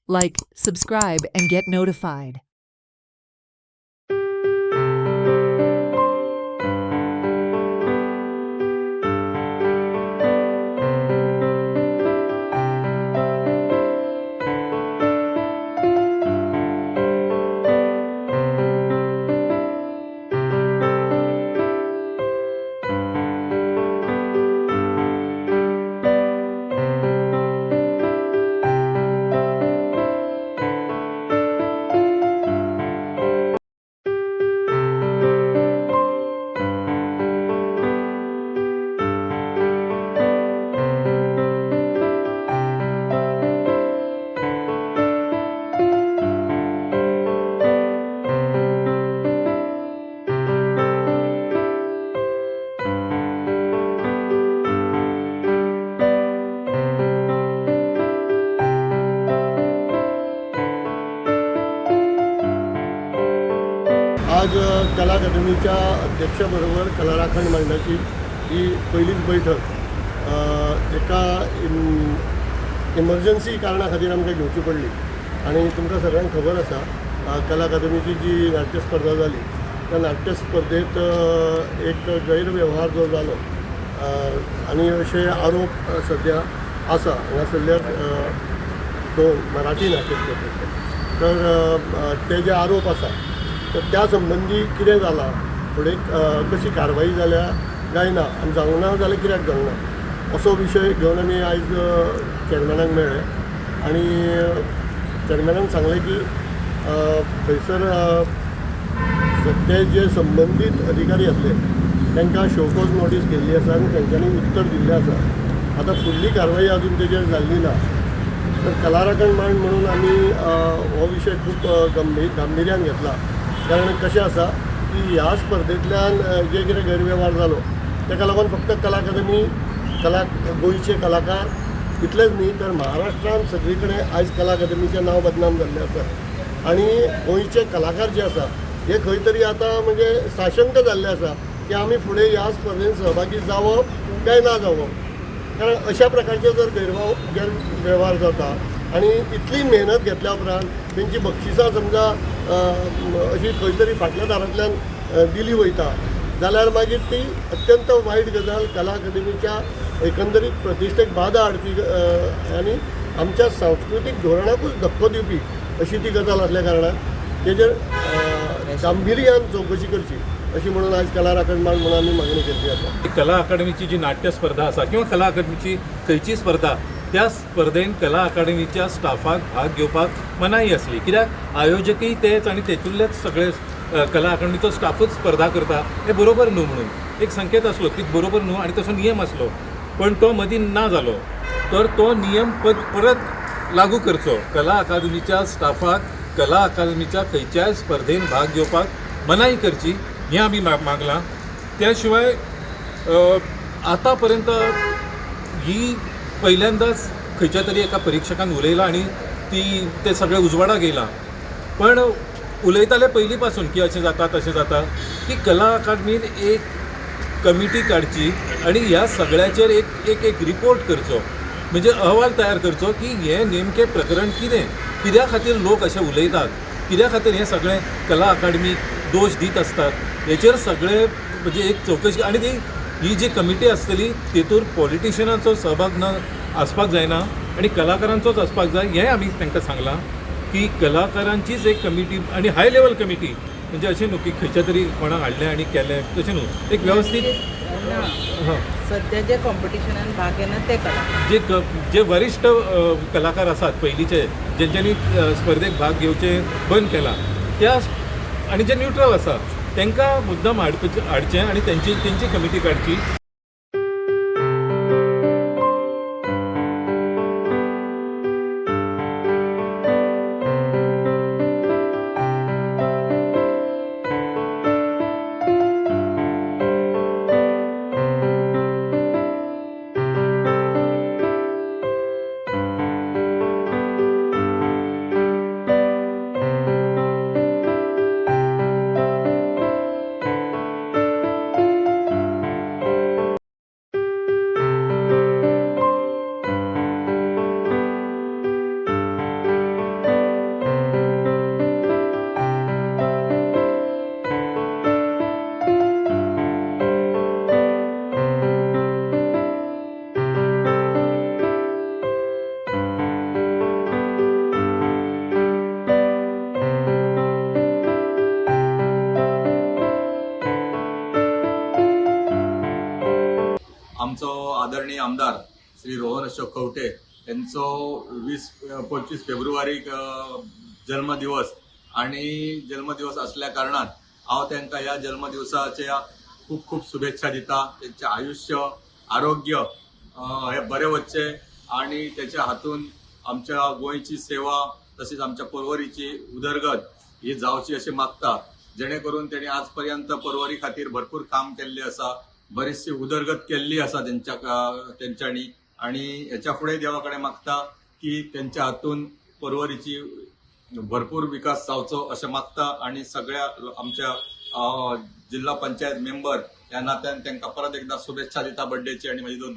Like, subscribe, and get notified. आज कला अकादमीच्या अध्यक्षाबरोबर कला राखण मंडळाची ही पहिलीच बैठक एका इमर्जन्सी कारणा खातीर आमकां घेवची पडली आनी तुमकां सगळ्यांक खबर आसा कला अकादमीची जी नाट्य स्पर्धा जाली त्या नाट्य स्पर्धेत एक गैरव्यवहार जो जालो आनी अशे आरोप सद्या आसा हांगासरल्या दोन मराठी नाट्य स्पर्धेचे तर ते जे आरोप आसा तर त्या संबंधी कितें जालां फुडें कशी कारवाई जाल्या काय ना आनी जावंक ना जाल्यार कित्याक जावंक ना असो विशय घेवन आमी आयज चेअरमॅनाक मेळ्ळे आनी चेअरमॅनान सांगलें की थंयसर सद्या जे संबंदीत अधिकारी आसले तांकां शोकॉज नोटीस केल्ली आसा आनी तांच्यांनी उत्तर दिल्लें आसा आतां फुडली कारवाई अजून तेजेर जाल्ली ना तर कला राखण मंडळ म्हणून आमी हो विशय खूब गांभिर्यान घेतला कारण कशें आसा की ह्या स्पर्धेंतल्यान जे कितें गैरव्यवहार जालो ताका लागून फक्त कला अकादमी गोंयचे कलाकार इतलेच न्ही तर महाराष्ट्रान सगळी कडेन आयज कला अकादमीचें नांव बदनाम जाल्लें आसा आनी गोंयचे कलाकार जे आसा हे खंय तरी आतां म्हणजे साशंक जाल्ले आसा की आमी फुडें ह्या स्पर्धेंत सहभागी जावप काय ना जावप कारण अशा प्रकारचे जर गैरव्यवहार जाता आनी इतली मेहनत घेतल्या उपरांत तेंची बक्षिसां समजा अशी खंय तरी फाटल्या दारांतल्यान दिली वयता जाल्यार मागीर ती अत्यंत वायट गजाल कला अकादमीच्या एकंदरीत प्रतिश्ठेक बाधा हाडपी आनी आमच्या सांस्कृतीक धोरणाकूच धक्को दिवपी अशी ती गजाल आसल्या कारणान तेजेर गांभिर्यान चवकशी करची अशी म्हणून आज कला राखण मंडळ म्हणून आमी मागणी केल्ली आसा कला अकादमीची जी नाट्य स्पर्धा आसा किंवा कला अकादमीची खंयची स्पर्धा त्या स्पर्धेन कला अकादमीच्या स्टाफाक भाग घेवपाक मनाई आसली कित्याक आयोजकय तेच आनी तेतूंतलेच सगळे कला अकादमीचो स्टाफूच स्पर्धा करता हे बरोबर न्हू म्हणून एक संकेत आसलो की बरोबर न्हू आनी तसो नियम आसलो पण तो मदीं ना जालो तर तो नियम परत लागू करचो कला अकादमीच्या स्टाफाक कला अकादमीच्या खंयच्याय स्पर्धेन भाग घेवपाक मनाई करची हें आमी मागलां त्या शिवाय आतां पर्यंत ही पहिल्यांदाच खंयच्या तरी एका परिक्षकान उलयलां आनी ते सगळे उजवाडाक येयलां पण उलयताले पयलीं पासून की अशें जाता तशें जाता की कला अकादमीन एक कमिटी काडची आनी ह्या सगळ्याचेर एक रिपोर्ट करचो म्हणजे अहवाल तयार करचो की हें नेमकें प्रकरण कित्या खातीर लोक अशें उलयतात कित्या खातीर हें सगळें कला अकादमीक दोश दीत असतात हेचेर सगळे म्हणजे एक चवकशी आनी ही जी कमिटी आसतली तेतूर पॉलिटिशियनाचो सहभाग न आसपाक जायना आनी कलाकारांचोच आसपाक जाय हें आमी तांकां सांगलां की कलाकारांचीच एक कमिटी आनी हाय लेवल कमिटी म्हणजे अशें न्हू की खंयच्या तरी कोणाक हाडलें आनी केलें तशें न्हू एक वेवस्थीत सध्या जे कॉम्पिटिशनान भाग घेना ते कला जे वरिश्ठ कलाकार आसात पयलींचे जेंच्यांनी स्पर्धेक भाग घेवचें बंद केलां त्या आनी जे न्यूट्रल आसा तांकां मुद्दम हाडचें आनी तेंची कमिटी काडची आदरणीय आमदार श्री रोहन अशोक खवटे यांचो 25 फेब्रुवारीक जन्मदिवस आणि जन्मदिवस असल्या कारणान हांव तांकां ह्या जन्मदिवसाच्या खूप खूप शुभेच्छा दिता. त्यांचे आयुष्य आरोग्य हे बरे वच्चे आणि त्याच्या हातून आमच्या गोंयची सेवा तसेच आमच्या पर्वरीची उदरगत ही जावची अशी मागता. जेणे करून त्यांनी आजपर्यंत पर्वरी खातीर भरपूर काम केल्ले आसा, बरीचशी उदरगत केल्ली आसा त्यांच्यानी आणि ह्याच्या फुडें देवा कडेन मागता की त्यांच्या हातून पर्वरीची भरपूर विकास जावचो अशें मागता आणि सगळ्या आमच्या जिल्हा पंचायत मेंबर या नात्यान तांकां परत एकदा शुभेच्छा दिता बर्थडेची आणि म्हजी दोन